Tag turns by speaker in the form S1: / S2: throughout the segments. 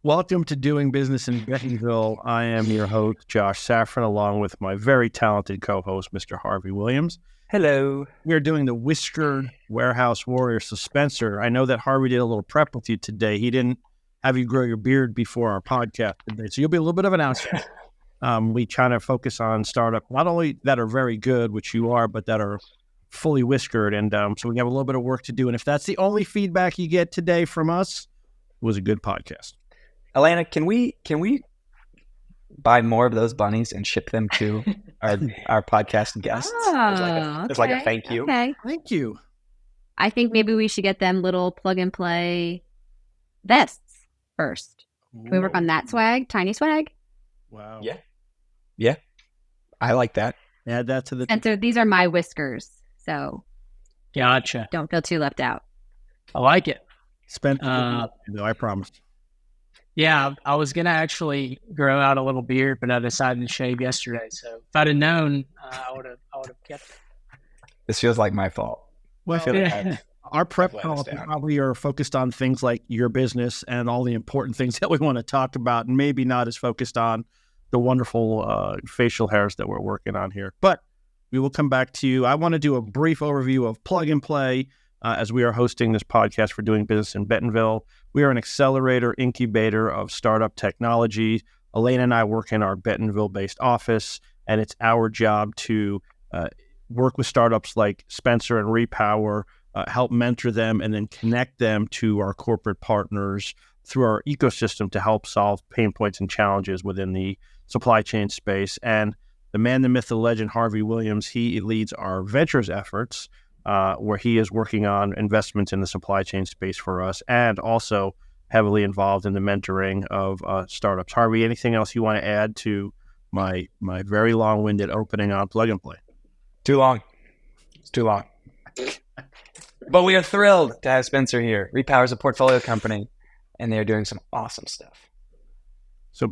S1: Welcome to Doing Business in Bentonville. I am your host, Josh Saffran, along with my very talented co-host, Mr. Harvey Williams.
S2: Hello.
S1: We are doing the Whiskered Warehouse Warrior. So, Spencer, I know that Harvey did a little prep with you today. He didn't have you grow your beard before our podcast today, so you'll be a little bit of an outsider. We try to focus on startups, not only that are very good, which you are, but that are fully whiskered. And so we have a little bit of work to do. And if that's the only feedback you get today from us, it was a good podcast.
S2: Elena, can we buy more of those bunnies and ship them to our podcast guests? There's like a thank you.
S3: Okay.
S1: Thank you.
S3: I think maybe we should get them little plug and play vests first. Can we work on that swag? Tiny swag?
S1: Wow.
S2: Yeah. I like that.
S1: Add that to the...
S3: Spencer, these are my whiskers, so
S4: Gotcha.
S3: don't feel too left out.
S4: I like it.
S1: Spencer, I promise.
S4: Yeah, I was gonna actually grow out a little beard, but I decided to shave yesterday. So if I'd have known, I would have kept it.
S2: This feels like my fault.
S1: Well, our prep call probably are focused on things like your business and all the important things that we want to talk about, and maybe not as focused on the wonderful facial hairs that we're working on here. But we will come back to you. I want to do a brief overview of Plug and Play as we are hosting this podcast for Doing Business in Bentonville. We are an accelerator incubator of startup technology. Elena and I work in our Bentonville-based office, and it's our job to work with startups like Spencer and Repower, help mentor them, and then connect them to our corporate partners through our ecosystem to help solve pain points and challenges within the supply chain space. And the man, the myth, the legend, Harvey Williams, he leads our ventures efforts, where he is working on investments in the supply chain space for us, and also heavily involved in the mentoring of startups. Harvey, anything else you want to add to my very long-winded opening on Plug and Play?
S2: Too long. It's too long. But we are thrilled to have Spencer here. Repower is a portfolio company, and they are doing some awesome stuff.
S1: So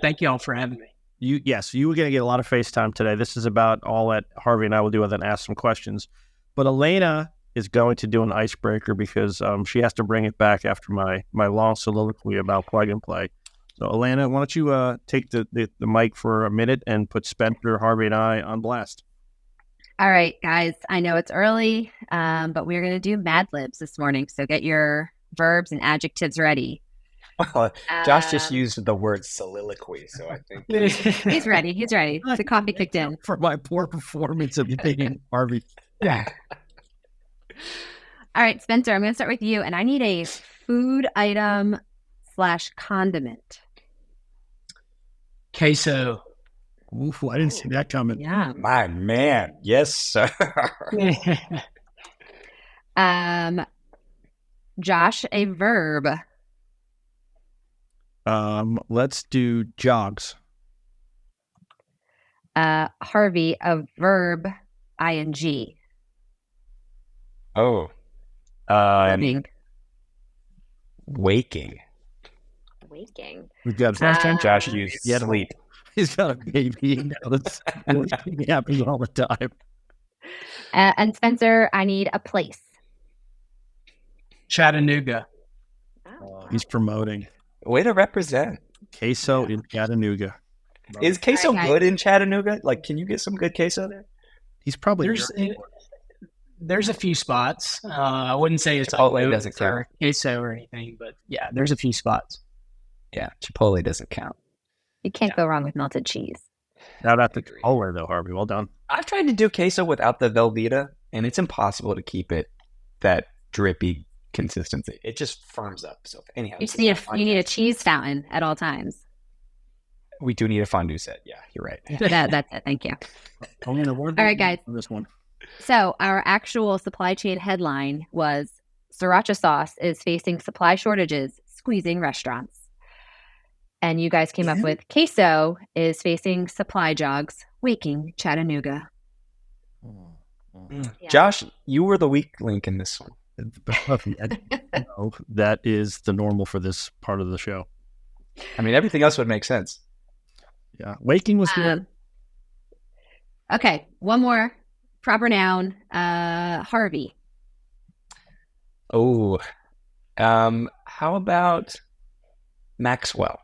S4: thank you all for having me.
S1: You were going to get a lot of FaceTime today. This is about all that Harvey and I will do, and then ask some questions. But Elena is going to do an icebreaker because she has to bring it back after my long soliloquy about Plug and Play. So Elena, why don't you take the mic for a minute and put Spencer, Harvey, and I on blast?
S3: All right, guys. I know it's early, but we're going to do Mad Libs this morning. So get your verbs and adjectives ready.
S2: Well, Josh just used the word soliloquy, so I think
S3: he's ready. The coffee kicked in.
S1: For my poor performance at the beginning, Harvey.
S2: Yeah.
S3: All right, Spencer, I'm going to start with you, and I need a food item / condiment.
S4: Queso.
S1: Oof, I didn't see that coming.
S3: Yeah.
S2: My man. Yes, sir.
S3: Josh, a verb.
S1: Let's do jogs.
S3: Harvey, a verb, ing.
S2: Oh. Waking.
S1: We've got
S2: Josh used sleep.
S1: He's got a baby. That's happens all the time.
S3: And Spencer, I need a place.
S4: Chattanooga.
S1: He's promoting.
S2: Way to represent.
S1: Queso in Chattanooga.
S2: Is queso good in Chattanooga? Like, can you get some good queso there?
S1: He's probably...
S4: There's a few spots. I wouldn't say it's
S2: Chipotle doesn't count.
S4: Queso or anything, but yeah, there's a few spots.
S2: Yeah, Chipotle doesn't count.
S3: You can't go wrong with melted cheese.
S1: Now that's the Chipotle though, Harvey. Well done.
S2: I've tried to do queso without the Velveeta, and it's impossible to keep it that drippy consistency. It just firms up. So anyhow,
S3: you need a cheese fountain at all times.
S2: We do need a fondue set. Yeah, you're right.
S3: That's it. Thank you.
S1: All
S3: right, guys.
S1: This one.
S3: So our actual supply chain headline was Sriracha sauce is facing supply shortages, squeezing restaurants. And you guys came up with queso is facing supply jogs, waking Chattanooga.
S2: Yeah. Josh, you were the weak link in this one.
S1: No, that is the normal for this part of the show.
S2: I mean, everything else would make sense.
S1: Yeah. Waking was good.
S3: Okay. One more proper noun. Harvey.
S2: Oh, how about Maxwell.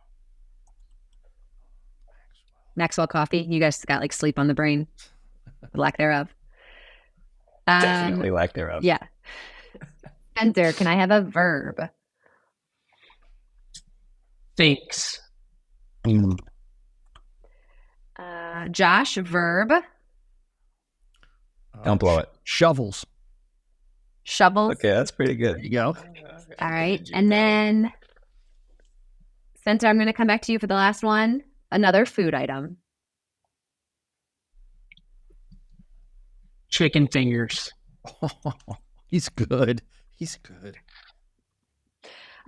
S3: Maxwell coffee. You guys got like sleep on the brain, lack thereof.
S2: Definitely lack thereof.
S3: Yeah. Spencer, can I have a verb?
S4: Thinks.
S3: Josh, verb.
S2: Don't blow it.
S1: Shovels.
S3: Shovels.
S2: Okay, that's pretty good.
S1: There you go.
S3: All right. And then, Spencer, I'm going to come back to you for the last one. Another food item.
S4: Chicken fingers.
S1: He's good. He's good.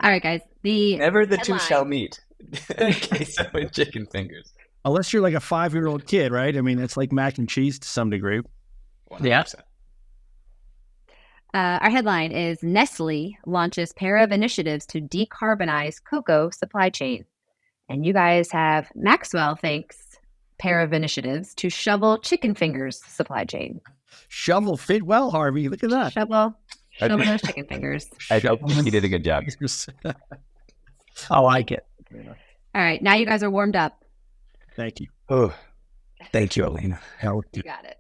S3: All right, guys.
S2: Never the two
S3: headline.
S2: shall meet. Queso and chicken fingers.
S1: Unless you're like a 5-year-old kid, right? I mean, it's like mac and cheese to some degree.
S2: 100%.
S4: Yeah.
S3: Our headline is Nestle launches pair of initiatives to decarbonize cocoa supply chain. And you guys have Maxwell thinks pair of initiatives to shovel chicken fingers supply chain.
S1: Shovel fit well, Harvey. Look at that.
S3: Shovel those chicken fingers.
S2: I hope he did a good job.
S4: I like it.
S3: All right. Now you guys are warmed up.
S1: Thank you.
S2: Oh, thank you, Elena.
S3: You got it.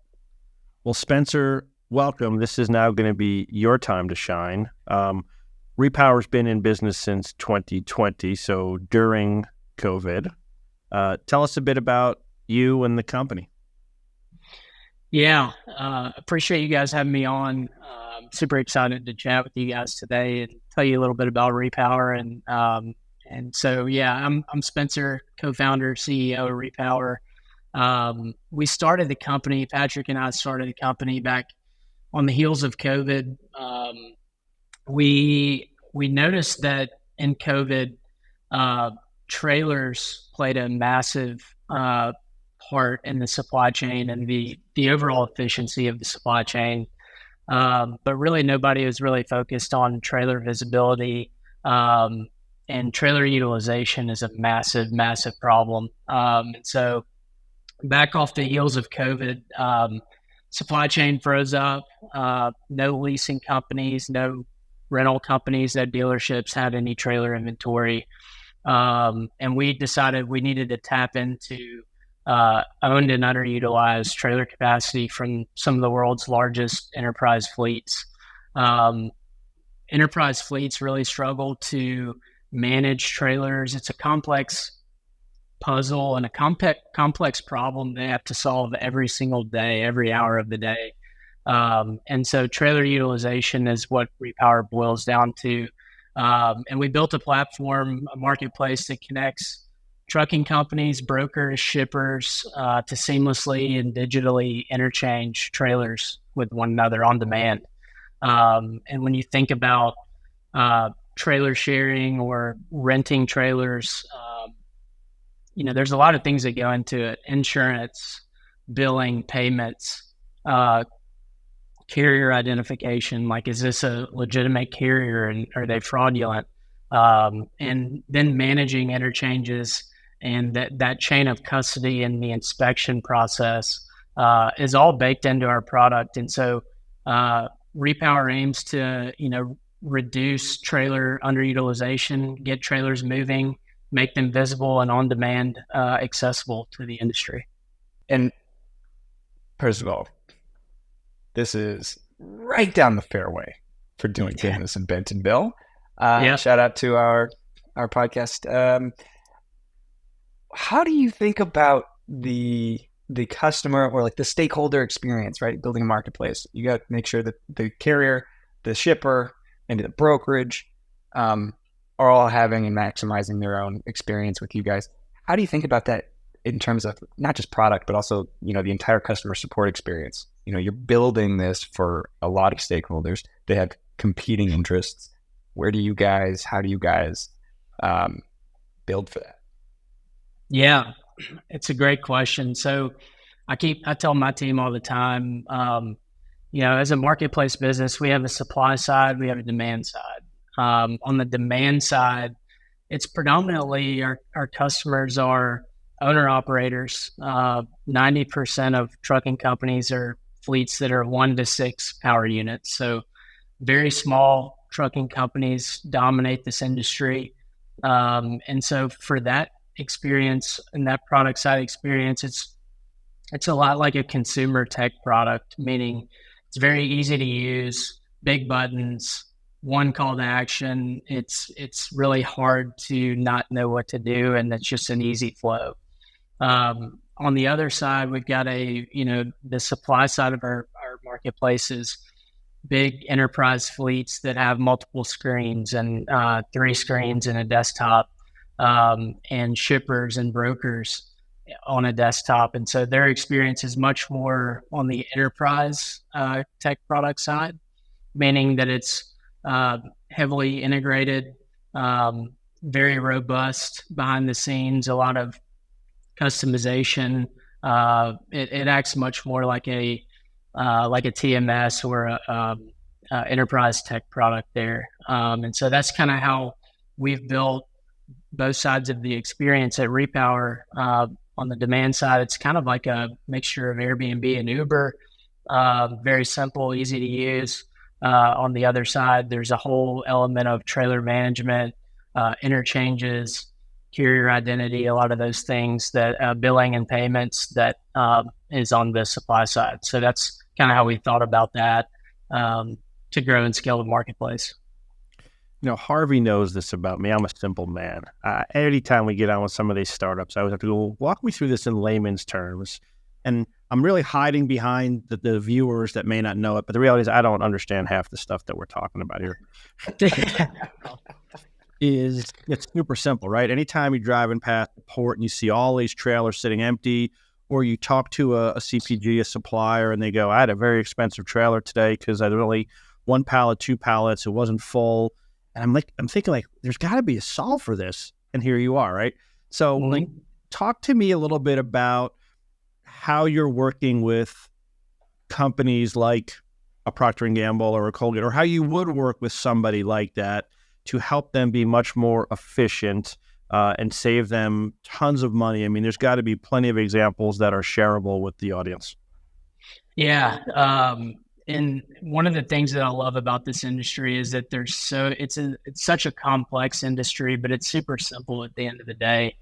S1: Well, Spencer, welcome. This is now going to be your time to shine. Repower's been in business since 2020, so during COVID. Tell us a bit about you and the company.
S4: Yeah. Appreciate you guys having me on. Super excited to chat with you guys today and tell you a little bit about Repower. And so, yeah, I'm Spencer, co-founder, CEO of Repower. We started the company, Patrick and I started the company back on the heels of COVID. We noticed that in COVID, trailers played a massive part in the supply chain and the overall efficiency of the supply chain. But really nobody was really focused on trailer visibility, and trailer utilization is a massive, massive problem. And so back off the heels of COVID, supply chain froze up, no leasing companies, no rental companies, no dealerships had any trailer inventory. And we decided we needed to tap into owned and underutilized trailer capacity from some of the world's largest enterprise fleets. Enterprise fleets really struggle to manage trailers. It's a complex puzzle and a complex problem they have to solve every single day, every hour of the day. And so trailer utilization is what Repower boils down to. And we built a platform, a marketplace that connects trucking companies, brokers, shippers to seamlessly and digitally interchange trailers with one another on demand. And when you think about trailer sharing or renting trailers, there's a lot of things that go into it: insurance, billing, payments, carrier identification. Like, is this a legitimate carrier and are they fraudulent? And then managing interchanges and that chain of custody and the inspection process is all baked into our product. And so Repower aims to, reduce trailer underutilization, get trailers moving, make them visible and on demand, accessible to the industry.
S2: And first of all, this is right down the fairway for doing business in Bentonville. Shout out to our podcast. How do you think about the customer or like the stakeholder experience, right? Building a marketplace. You got to make sure that the carrier, the shipper, and the brokerage are all having and maximizing their own experience with you guys. How do you think about that in terms of not just product, but also, the entire customer support experience? You're building this for a lot of stakeholders. They have competing interests. How do you guys build for that?
S4: Yeah, it's a great question. So I tell my team all the time, as a marketplace business, we have a supply side, we have a demand side. On the demand side, it's predominantly our customers are owner operators. 90% of trucking companies are fleets that are 1 to 6 power units. So very small trucking companies dominate this industry. And so for that experience and that product side experience, it's a lot like a consumer tech product, meaning it's very easy to use, big buttons, one call to action. It's really hard to not know what to do, and it's just an easy flow. On the other side, we've got the supply side of our marketplace is big enterprise fleets that have multiple screens and 3 screens and a desktop, and shippers and brokers on a desktop. And so their experience is much more on the enterprise tech product side, meaning that it's heavily integrated, very robust behind the scenes, a lot of customization. It acts much more like a TMS or a enterprise tech product there. And so that's kind of how we've built both sides of the experience at Repower. On the demand side, it's kind of like a mixture of Airbnb and Uber, very simple, easy to use. On the other side, there's a whole element of trailer management, interchanges, carrier identity, a lot of those things that billing and payments that is on the supply side. So that's kind of how we thought about that to grow and scale the marketplace.
S1: Harvey knows this about me. I'm a simple man. Anytime we get on with some of these startups, I always have to go, walk me through this in layman's terms. And I'm really hiding behind the viewers that may not know it. But the reality is I don't understand half the stuff that we're talking about here. It's super simple, right? Anytime you're driving past the port and you see all these trailers sitting empty, or you talk to a CPG, a supplier, and they go, I had a very expensive trailer today because I had only 1 pallet, 2 pallets, it wasn't full. And I'm thinking there's got to be a solve for this. And here you are, right? So talk to me a little bit about how you're working with companies like a Procter & Gamble or a Colgate, or how you would work with somebody like that to help them be much more efficient and save them tons of money. I mean, there's got to be plenty of examples that are shareable with the audience.
S4: Yeah. And one of the things that I love about this industry is that it's such a complex industry, but it's super simple at the end of the day.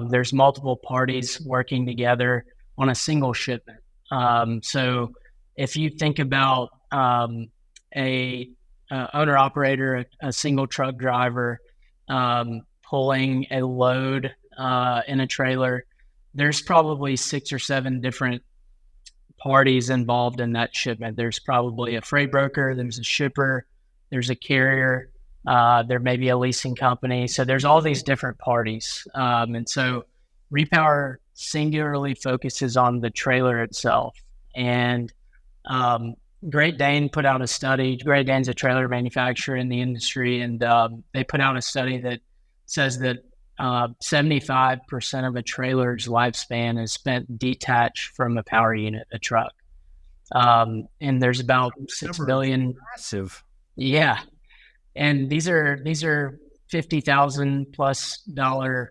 S4: There's multiple parties working together on a single shipment. So if you think about a owner operator, a single truck driver pulling a load in a trailer, there's probably 6 or 7 different parties involved in that shipment. There's probably a freight broker, there's a shipper, there's a carrier, there may be a leasing company. So there's all these different parties. And so Repower singularly focuses on the trailer itself. And Great Dane put out a study. Great Dane's a trailer manufacturer in the industry, and they put out a study that says that 75% of a trailer's lifespan is spent detached from a power unit, a truck. And there's about 6 billion.
S1: Massive.
S4: Yeah. And these are $50,000+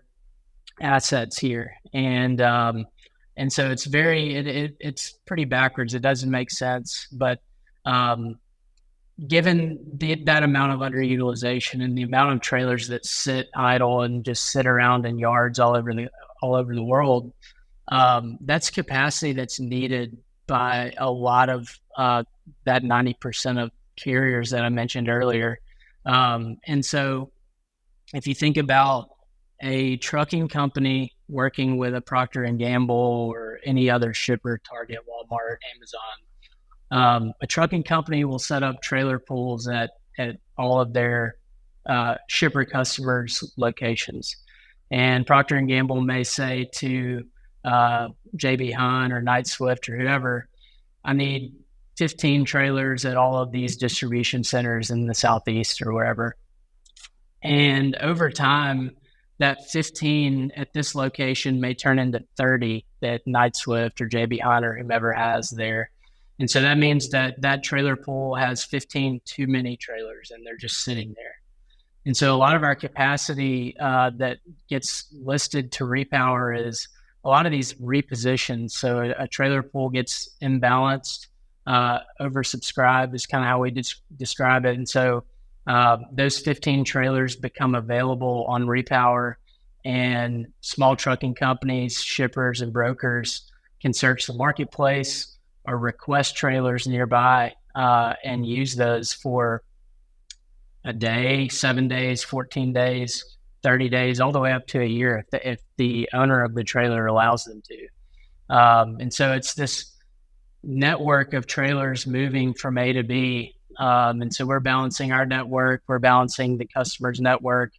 S4: assets here. And so it's it's pretty backwards. It doesn't make sense, but given that amount of underutilization and the amount of trailers that sit idle and just sit around in yards all over the world, that's capacity that's needed by a lot of that 90% of carriers that I mentioned earlier. And so if you think about a trucking company working with a Procter & Gamble or any other shipper, Target, Walmart, Amazon, a trucking company will set up trailer pools at all of their shipper customers' locations. And Procter & Gamble may say to JB Hunt or Knight Swift or whoever, I need 15 trailers at all of these distribution centers in the Southeast or wherever. And over time, that 15 at this location may turn into 30 that Knight Swift or JB Hunt or whomever has there. And so that means that trailer pool has 15 too many trailers and they're just sitting there. And so a lot of our capacity that gets listed to Repower is a lot of these repositions. So a trailer pool gets imbalanced, oversubscribed is kind of how we describe it. And so Those 15 trailers become available on Repower, and small trucking companies, shippers, and brokers can search the marketplace or request trailers nearby and use those for a day, 7 days, 14 days, 30 days, all the way up to a year if the owner of the trailer allows them to. And so it's this network of trailers moving from A to B. And so we're balancing our network, we're balancing the customer's network,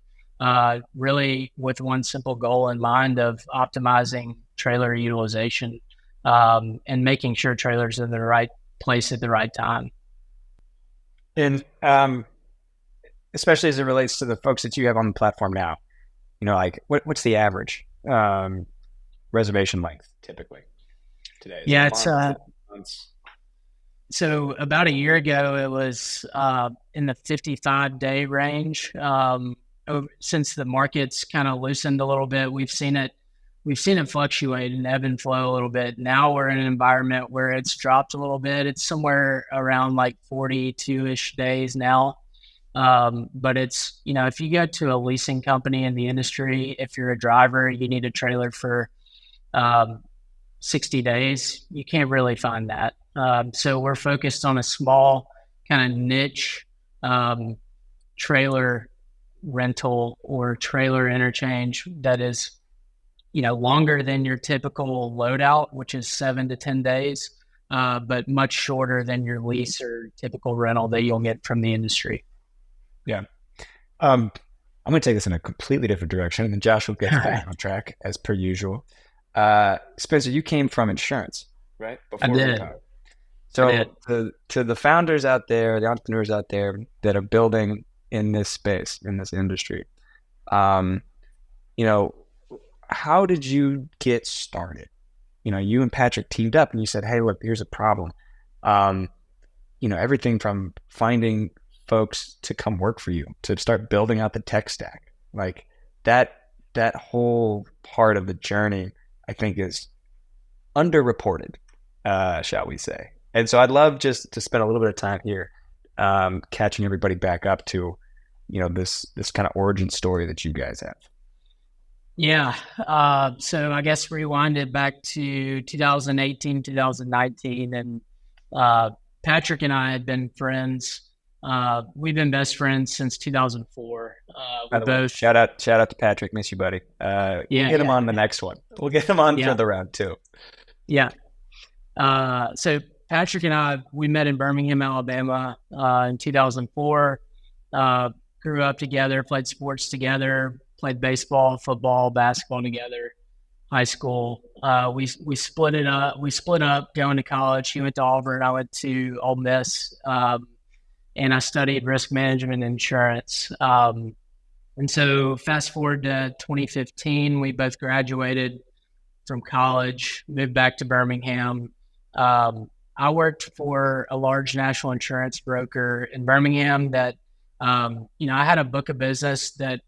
S4: really with one simple goal in mind of optimizing trailer utilization and making sure trailers are in the right place at the right time.
S2: And especially as it relates to the folks that you have on the platform now, like what's the average reservation length typically today?
S4: Yeah, it's so about a year ago, it was in the 55-day range. Since the market's kind of loosened a little bit, we've seen it fluctuate and ebb and flow a little bit. Now we're in an environment where it's dropped a little bit. It's somewhere around like 42-ish days now. But it's, if you go to a leasing company in the industry, if you're a driver, you need a trailer for 60 days. You can't really find that. So we're focused on a small kind of niche trailer rental or trailer interchange that is, longer than your typical loadout, which is 7 to 10 days, but much shorter than your lease or typical rental that you'll get from the industry.
S2: Yeah. I'm going to take this in a completely different direction, and then Josh will get back on track as per usual. Spencer, you came from insurance, right?
S4: I did.
S2: So to the founders out there, the entrepreneurs out there that are building in this space, in this industry, how did you get started? You and Patrick teamed up and you said, hey, look, here's a problem. Everything from finding folks to come work for you, to start building out the tech stack, like that whole part of the journey, I think is underreported, shall we say. And so I'd love just to spend a little bit of time here catching everybody back up to, this kind of origin story that you guys have.
S4: Yeah. So I guess rewinded back to 2018, 2019, and Patrick and I had been friends. We've been best friends since 2004.
S2: Shout out to Patrick. Miss you, buddy. We'll get him on the next one. We'll get him on for the round two.
S4: Yeah. So Patrick and I, we met in Birmingham, Alabama, in 2004. Grew up together, played sports together, played baseball, football, basketball together. High school, we split it up. We split up going to college. He went to Auburn. I went to Ole Miss. And I studied risk management and insurance. And so fast forward to 2015, we both graduated from college, moved back to Birmingham. I worked for a large national insurance broker in Birmingham that, I had a book of business that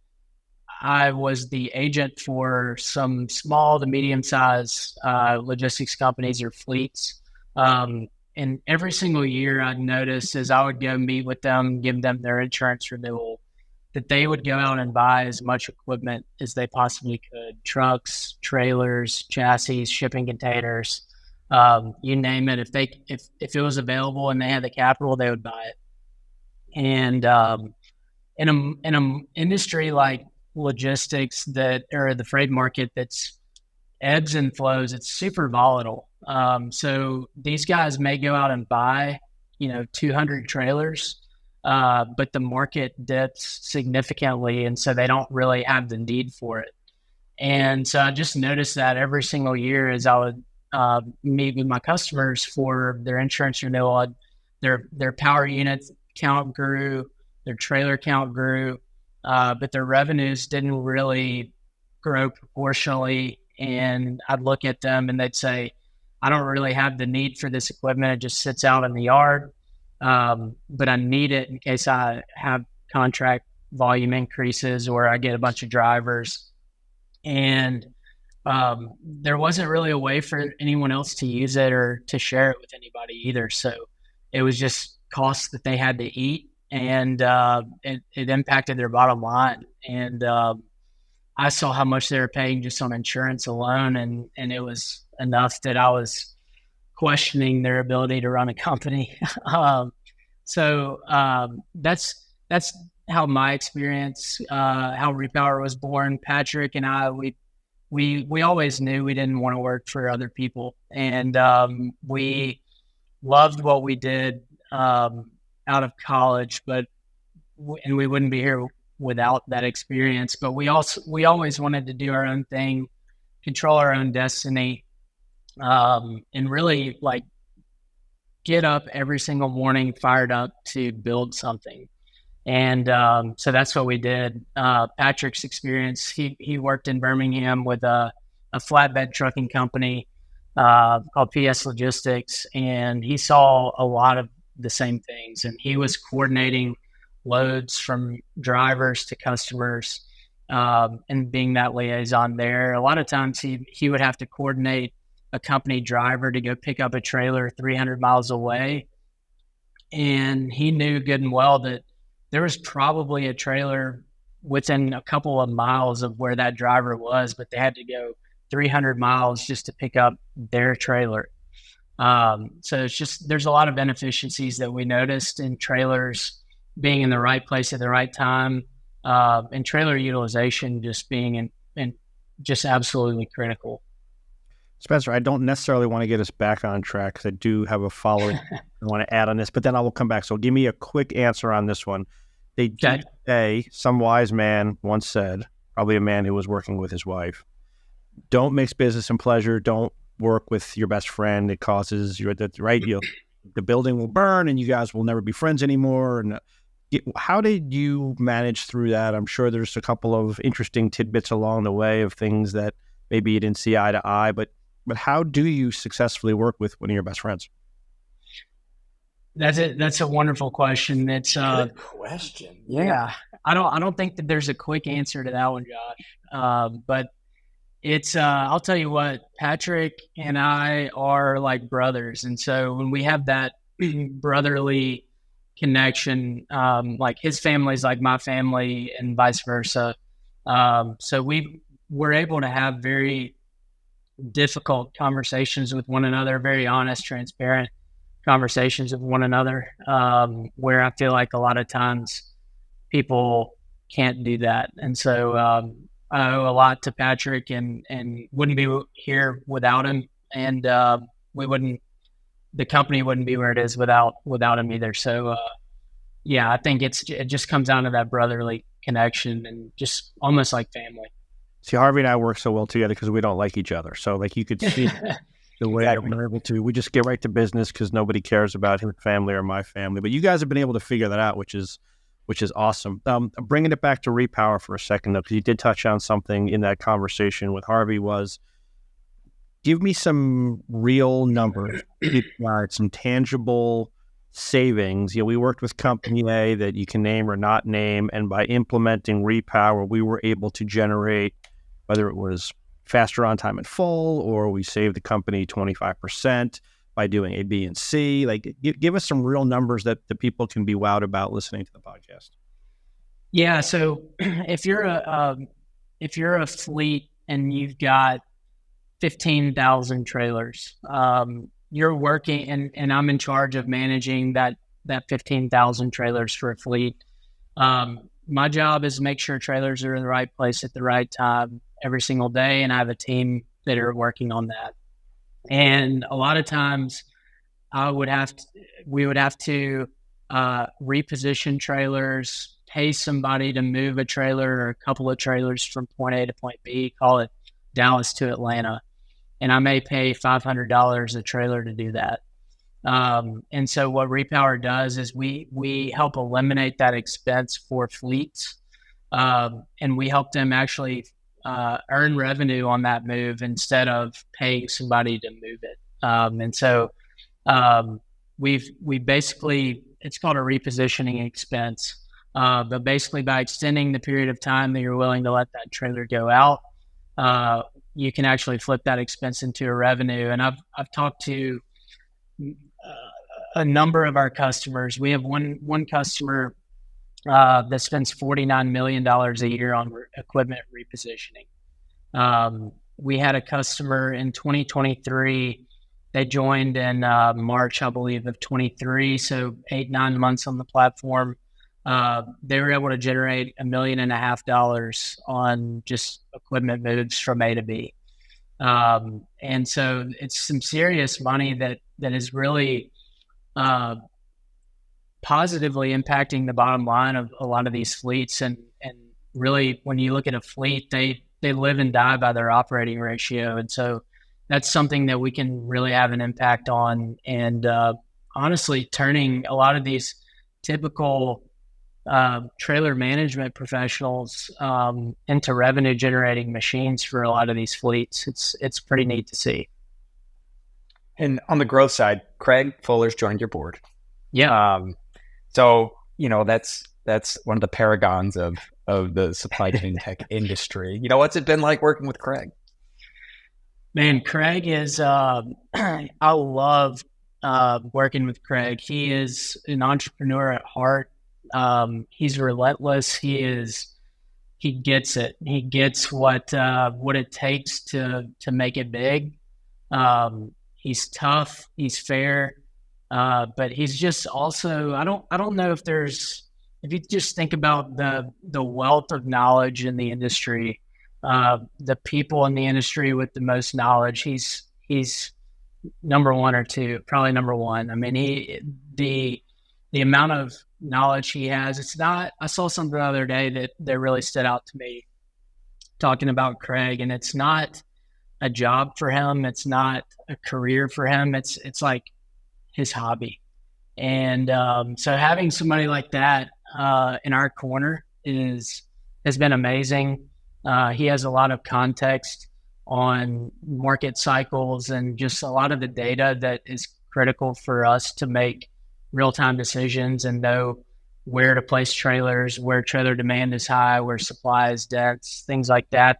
S4: I was the agent for some small to medium-sized logistics companies or fleets. And every single year I'd notice as I would go meet with them, give them their insurance renewal, that they would go out and buy as much equipment as they possibly could: trucks, trailers, chassis, shipping containers, you name it. If it was available and they had the capital, they would buy it. And in an industry like logistics or the freight market that's ebbs and flows, it's super volatile. So these guys may go out and buy, 200 trailers, but the market dips significantly. And so they don't really have the need for it. And so I just noticed that every single year as I would meet with my customers for their insurance renewal, their power unit count grew, their trailer count grew, but their revenues didn't really grow proportionally. And I'd look at them and they'd say, I don't really have the need for this equipment. It just sits out in the yard. But I need it in case I have contract volume increases or I get a bunch of drivers. And there wasn't really a way for anyone else to use it or to share it with anybody either. So it was just costs that they had to eat. and it impacted their bottom line. And I saw how much they were paying just on insurance alone, and it was enough that I was questioning their ability to run a company. So that's how my experience, how Repower was born. Patrick and I, we always knew we didn't want to work for other people, and we loved what we did out of college, and we wouldn't be here without that experience. But we always wanted to do our own thing, control our own destiny, and really like get up every single morning fired up to build something. And so that's what we did. Patrick's experience, he worked in Birmingham with a flatbed trucking company called PS Logistics, and he saw a lot of the same things. And he was coordinating loads from drivers to customers, and being that liaison there. A lot of times he would have to coordinate a company driver to go pick up a trailer 300 miles away. And he knew good and well that there was probably a trailer within a couple of miles of where that driver was, but they had to go 300 miles just to pick up their trailer. So it's just, there's a lot of inefficiencies that we noticed in trailers being in the right place at the right time, and trailer utilization just being in just absolutely critical.
S1: Spencer, I don't necessarily want to get us back on track because I do have a following I want to add on this, but then I will come back. So give me a quick answer on this one. They did say, some wise man once said, probably a man who was working with his wife, don't mix business and pleasure. Don't work with your best friend. It causes the building will burn and you guys will never be friends anymore. And how did you manage through that? I'm sure there's a couple of interesting tidbits along the way of things that maybe you didn't see eye to eye, but how do you successfully work with one of your best friends?
S4: That's it. That's a wonderful question. It's a
S2: good question.
S4: Yeah. I don't think that there's a quick answer to that one, Josh. But it's, I'll tell you what, Patrick and I are like brothers. And so when we have that brotherly connection, like his family's like my family and vice versa. So we're able to have very difficult conversations with one another, very honest, transparent conversations with one another, where I feel like a lot of times people can't do that. And so I owe a lot to Patrick and wouldn't be here without him. And the company wouldn't be where it is without him either. So yeah, I think it just comes down to that brotherly connection and just almost like family.
S1: See, Harvey and I work so well together because we don't like each other. So like you could see the way that we're able to, we just get right to business because nobody cares about his family or my family. But you guys have been able to figure that out, which is awesome. Bringing it back to Repower for a second, though, because you did touch on something in that conversation with Harvey was, give me some real numbers, some tangible savings. We worked with company A that you can name or not name, and by implementing Repower, we were able to generate, whether it was faster on time and full, or we saved the company 25% by doing A, B, and C. Like, give us some real numbers that the people can be wowed about listening to the podcast.
S4: Yeah. So if you're a fleet and you've got 15,000 trailers, you're working, and I'm in charge of managing that 15,000 trailers for a fleet. My job is to make sure trailers are in the right place at the right time every single day, and I have a team that are working on that. And a lot of times we would have to reposition trailers, pay somebody to move a trailer or a couple of trailers from point A to point B, call it Dallas to Atlanta. And I may pay $500 a trailer to do that. And so what Repower does is we help eliminate that expense for fleets, and we help them actually earn revenue on that move instead of paying somebody to move it. And so we basically, it's called a repositioning expense, but basically by extending the period of time that you're willing to let that trailer go out, you can actually flip that expense into a revenue. And I've talked to a number of our customers. We have one customer that spends $49 million a year on equipment repositioning. We had a customer in 2023. They joined in March, I believe, of 23. So 8-9 months on the platform. They were able to generate $1.5 million on just equipment moves from A to B. And so it's some serious money that is really positively impacting the bottom line of a lot of these fleets. And really, when you look at a fleet, they live and die by their operating ratio. And so that's something that we can really have an impact on. And honestly, turning a lot of these typical trailer management professionals into revenue generating machines for a lot of these fleets. It's pretty neat to see.
S2: And on the growth side, Craig Fuller's joined your board.
S4: Yeah.
S2: So, that's one of the paragons of the supply chain tech industry. What's it been like working with Craig?
S4: Man, Craig is, I love working with Craig. He is an entrepreneur at heart. He's relentless. He gets it. He gets what it takes to make it big. He's tough. He's fair. But he's just also, I don't know if you just think about the wealth of knowledge in the industry, the people in the industry with the most knowledge, he's number one or two, probably number one. I mean, the amount of knowledge he has, it's not, I saw something the other day that really stood out to me talking about Craig, and it's not a job for him. It's not a career for him. It's like his hobby. And so having somebody like that in our corner has been amazing. He has a lot of context on market cycles and just a lot of the data that is critical for us to make real-time decisions and know where to place trailers, where trailer demand is high, where supply is dense, things like that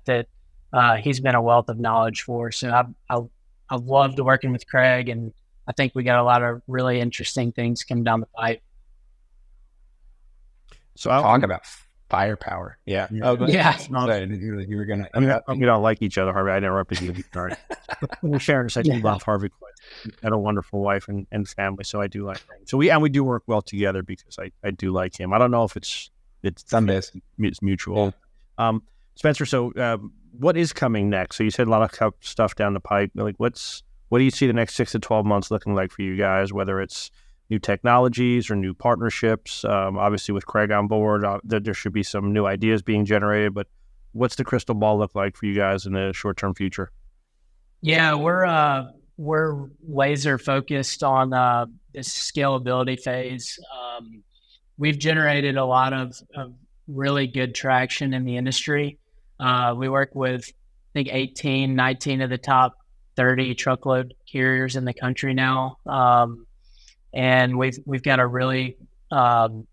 S4: he's been a wealth of knowledge for. So I've loved working with Craig, and I think we got a lot of really interesting things coming down the pipe.
S2: So I'll talk about firepower. Yeah.
S4: Oh, yeah.
S2: You were going to.
S1: We don't like each other, Harvey. I interrupted you. Sorry. We're sharing such a love, Harvey. Had a wonderful wife and family, so I do like him. So we do work well together because I do like him. I don't know if it's mutual. Spencer, so what is coming next? So you said a lot of stuff down the pipe. Like what do you see the next 6 to 12 months looking like for you guys, whether it's new technologies or new partnerships? Obviously with Craig on board, there should be some new ideas being generated, but what's the crystal ball look like for you guys in the short-term future?
S4: Yeah, we're laser focused on this scalability phase. We've generated a lot of really good traction in the industry. We work with, I think, 19 of the top 30 truckload carriers in the country now. And we've got a really kind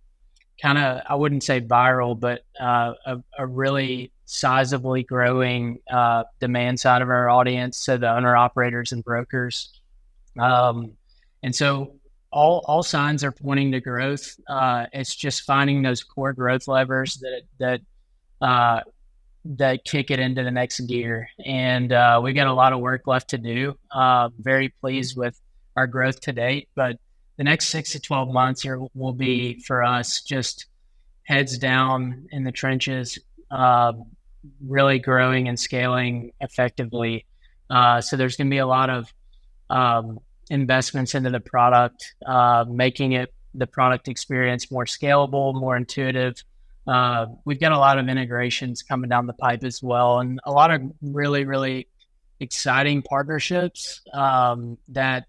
S4: of, I wouldn't say viral, but a really sizably growing demand side of our audience, so the owner operators and brokers. And so all signs are pointing to growth. It's just finding those core growth levers that kick it into the next gear. And we've got a lot of work left to do. Very pleased with our growth to date, but the next 6 to 12 months here will be for us just heads down in the trenches, really growing and scaling effectively. So there's going to be a lot of investments into the product, making the product experience more scalable, more intuitive. We've got a lot of integrations coming down the pipe as well, and a lot of really, really exciting partnerships that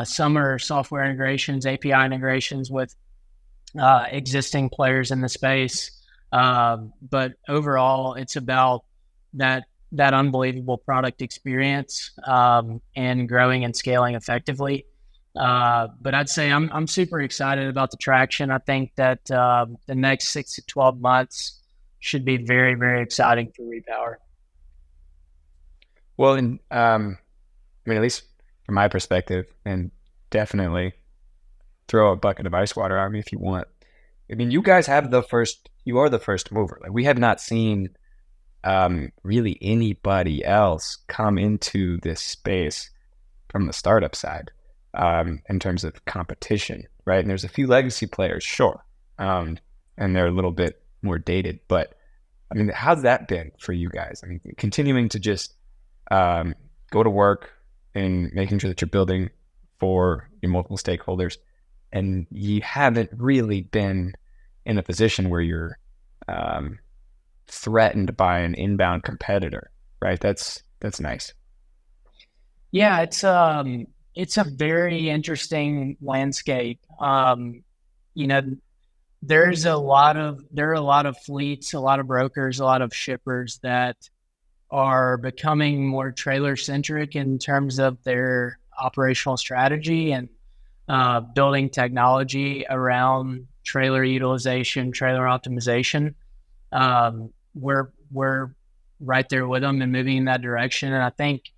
S4: some are software integrations, API integrations with existing players in the space. But overall, it's about that unbelievable product experience and growing and scaling effectively. But I'd say I'm super excited about the traction. I think that the next 6 to 12 months should be very, very exciting for Repower.
S2: Well, and at least from my perspective, and definitely throw a bucket of ice water on me if you want. I mean, you guys have you are the first mover. Like, we have not seen really anybody else come into this space from the startup side in terms of competition, right? And there's a few legacy players, sure, and they're a little bit more dated, but I mean, how's that been for you guys? I mean, continuing to just go to work and making sure that you're building for your multiple stakeholders, and you haven't really been in a position where you're threatened by an inbound competitor, right? That's nice.
S4: Yeah, it's a very interesting landscape. You know, there are a lot of fleets, a lot of brokers, a lot of shippers that are becoming more trailer centric in terms of their operational strategy and building technology around trailer utilization, trailer optimization. We're right there with them and moving in that direction. And I think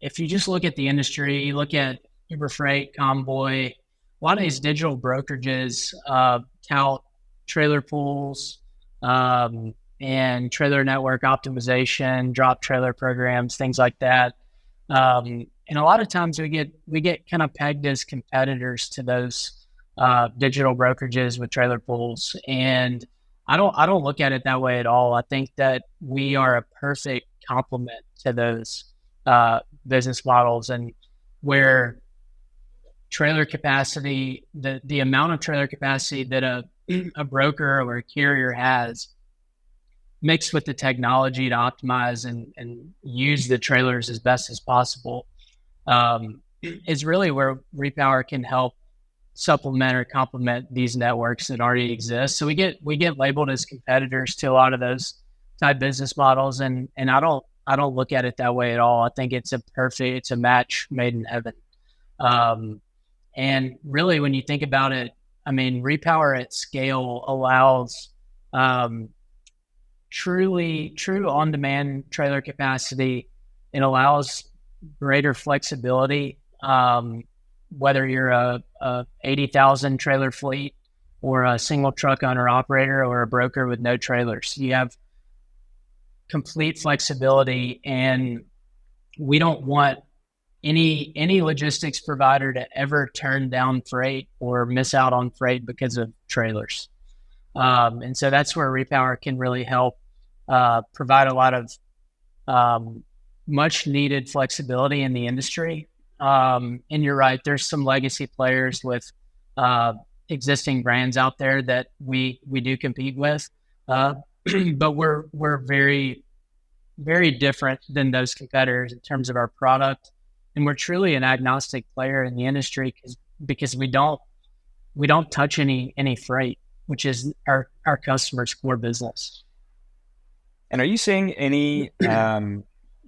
S4: if you just look at the industry, you look at Uber Freight, Convoy, a lot of these digital brokerages tout trailer pools and trailer network optimization, drop trailer programs, things like that. And a lot of times we get kind of pegged as competitors to those digital brokerages with trailer pools. And I don't look at it that way at all. I think that we are a perfect complement to those business models, and where trailer capacity, the amount of trailer capacity that a broker or a carrier has, mixed with the technology to optimize and use the trailers as best as possible, is really where Repower can help supplement or complement these networks that already exist. So we get labeled as competitors to a lot of those type business models, and I don't look at it that way at all. I think it's a match made in heaven. And really, when you think about it, I mean, Repower at scale allows true on-demand trailer capacity. It allows greater flexibility, whether you're a 80,000 trailer fleet or a single truck owner operator or a broker with no trailers. You have complete flexibility, and we don't want any logistics provider to ever turn down freight or miss out on freight because of trailers. And so that's where Repower can really help provide a lot of much needed flexibility in the industry. And you're right, there's some legacy players with existing brands out there that we do compete with, but we're very, very different than those competitors in terms of our product, and we're truly an agnostic player in the industry because we don't touch any freight, which is our customers' core business.
S2: And are you seeing any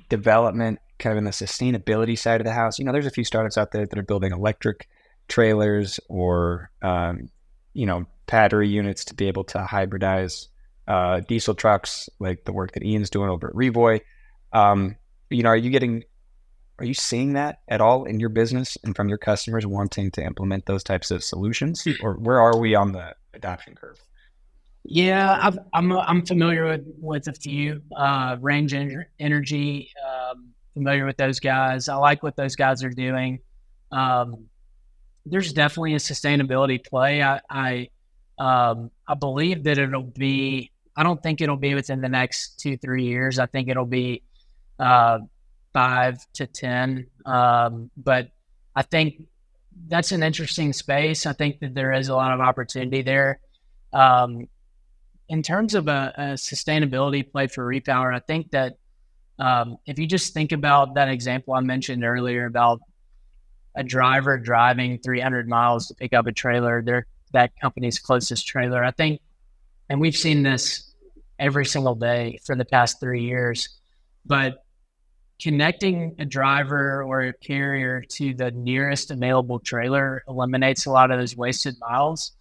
S2: development kind of in the sustainability side of the house? You know, there's a few startups out there that are building electric trailers or, battery units to be able to hybridize diesel trucks, like the work that Ian's doing over at Revoy. Are you seeing that at all in your business and from your customers wanting to implement those types of solutions, or where are we on the adoption curve?
S4: Yeah, I'm familiar with a few. Range Energy, familiar with those guys. I like what those guys are doing. There's definitely a sustainability play. I believe that it'll be. I don't think it'll be within the next 2-3 years. I think it'll be 5 to 10. But I think that's an interesting space. I think that there is a lot of opportunity there. In terms of a sustainability play for Repower, I think that if you just think about that example I mentioned earlier about a driver driving 300 miles to pick up a trailer, they're that company's closest trailer, I think, and we've seen this every single day for the past 3 years, but connecting a driver or a carrier to the nearest available trailer eliminates a lot of those wasted miles,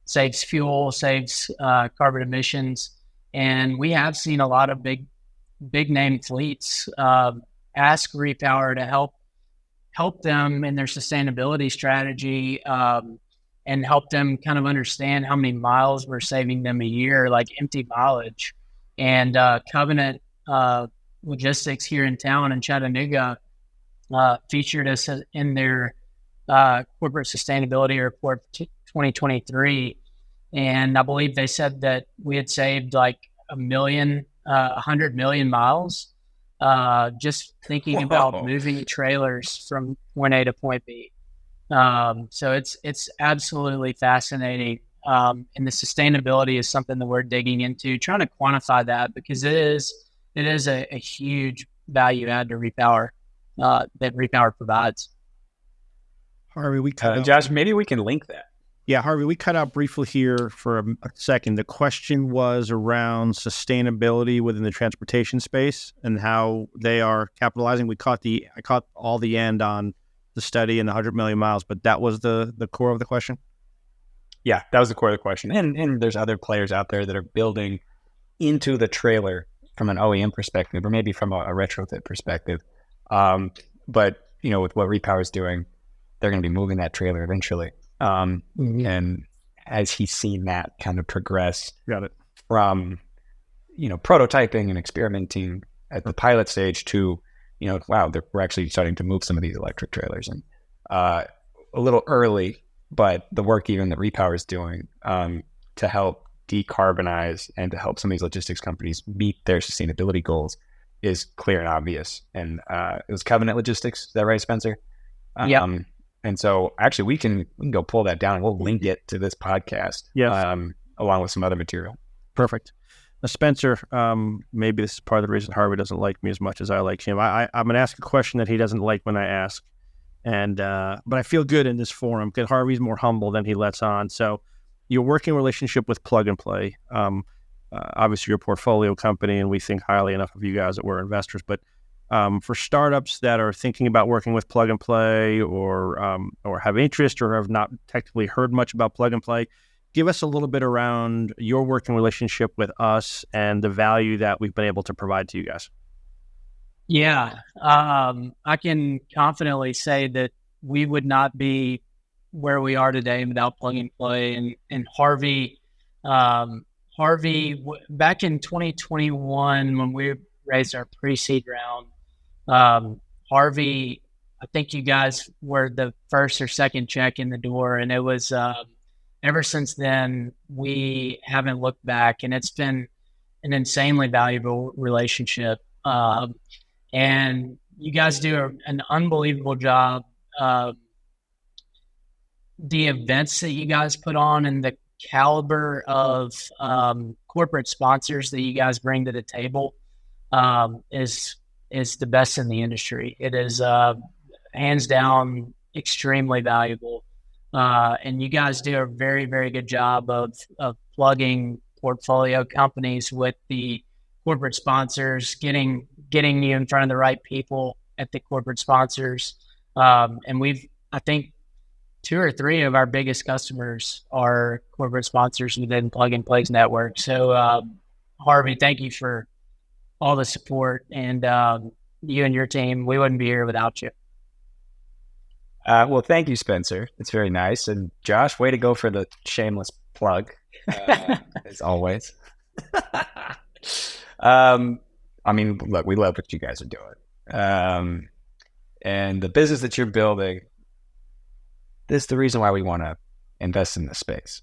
S4: saves fuel, saves carbon emissions. And we have seen a lot of big name fleets ask Repower to help them in their sustainability strategy and help them kind of understand how many miles we're saving them a year, like empty mileage. And Covenant Logistics here in town in Chattanooga featured us in their corporate sustainability report 2023. And I believe they said that we had saved like 100 million miles just thinking about moving trailers from point A to point B. So it's absolutely fascinating. And the sustainability is something that we're digging into, trying to quantify that, because it is a huge value add to Repower that Repower provides.
S1: Harvey,
S2: Josh, maybe we can link that.
S1: Yeah, Harvey, we cut out briefly here for a second. The question was around sustainability within the transportation space and how they are capitalizing. I caught all the end on the study and the 100 million miles, but that was the core of the question?
S2: Yeah, that was the core of the question. And there's other players out there that are building into the trailer from an OEM perspective, or maybe from a retrofit perspective. But, with what Repower is doing, they're going to be moving that trailer eventually. And as he's seen that kind of progress from, prototyping and experimenting at the pilot stage to, wow, we're actually starting to move some of these electric trailers. And a little early, but the work even that Repower is doing to help decarbonize and to help some of these logistics companies meet their sustainability goals is clear and obvious. And it was Covenant Logistics. Is that right, Spencer?
S1: Yeah.
S2: And so actually we can go pull that down and we'll link it to this podcast along with some other material.
S1: Perfect. Now, Spencer, maybe this is part of the reason Harvey doesn't like me as much as I like him. I'm going to ask a question that he doesn't like when I ask. But I feel good in this forum because Harvey's more humble than he lets on. So your working relationship with Plug and Play, obviously your portfolio company, and we think highly enough of you guys that we're investors, but for startups that are thinking about working with Plug and Play or have interest or have not technically heard much about Plug and Play, give us a little bit around your working relationship with us and the value that we've been able to provide to you guys.
S4: Yeah, I can confidently say that we would not be where we are today without Plug and Play. And Harvey, back in 2021 when we raised our pre-seed round, Harvey, I think you guys were the first or second check in the door, and it was ever since then we haven't looked back, and it's been an insanely valuable relationship. And you guys do an unbelievable job. The events that you guys put on and the caliber of corporate sponsors that you guys bring to the table is the best in the industry. It is hands down extremely valuable. And you guys do a very, very good job of plugging portfolio companies with the corporate sponsors, getting you in front of the right people at the corporate sponsors. And I think 2 or 3 of our biggest customers are corporate sponsors within Plug and Play's network. So, Harvey, thank you for all the support, and you and your team, we wouldn't be here without you.
S2: Well, thank you, Spencer. It's very nice. And Josh, way to go for the shameless plug, as always. Look, we love what you guys are doing. And the business that you're building, this is the reason why we want to invest in this space.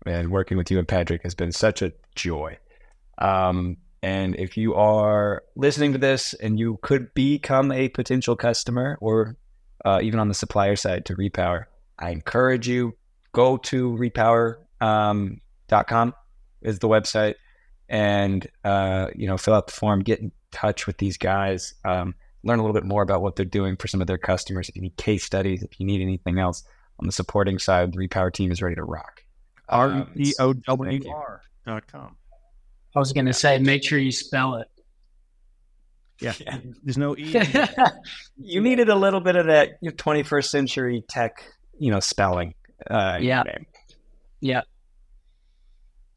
S2: And working with you and Patrick has been such a joy. And if you are listening to this and you could become a potential customer or even on the supplier side to Repower, I encourage you, go to repower.com is the website. And, fill out the form, get in touch with these guys, learn a little bit more about what they're doing for some of their customers. If you need case studies, if you need anything else on the supporting side, the Repower team is ready to rock.
S1: REPOWR.com.
S4: I was going to say, make sure you spell it.
S1: Yeah. There's no E.
S2: You needed a little bit of that 21st century tech, spelling.
S4: Yeah.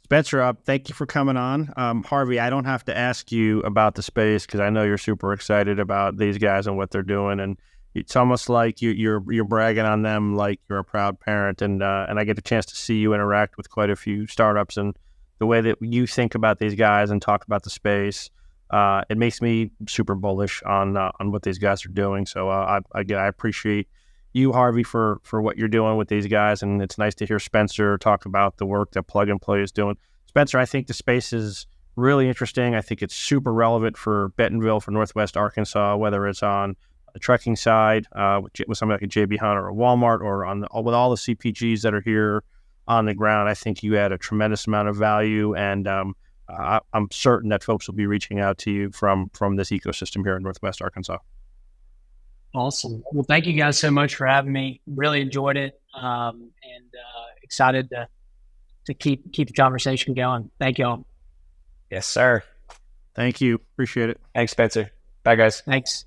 S1: Spencer, thank you for coming on. Harvey, I don't have to ask you about the space because I know you're super excited about these guys and what they're doing. And, it's almost like you're bragging on them like you're a proud parent, and I get a chance to see you interact with quite a few startups, and the way that you think about these guys and talk about the space, it makes me super bullish on what these guys are doing. So I appreciate you, Harvey, for what you're doing with these guys, and it's nice to hear Spencer talk about the work that Plug and Play is doing. Spencer, I think the space is really interesting. I think it's super relevant for Bentonville, for Northwest Arkansas, whether it's on the trucking side with somebody like a JB Hunt or a Walmart, or with all the CPGs that are here on the ground. I think you add a tremendous amount of value, and I'm certain that folks will be reaching out to you from this ecosystem here in Northwest Arkansas.
S4: Awesome. Well, thank you guys so much for having me. Really enjoyed it, and excited to keep the conversation going. Thank you all.
S2: Yes, sir.
S1: Thank you. Appreciate it.
S2: Thanks, Spencer. Bye, guys.
S4: Thanks.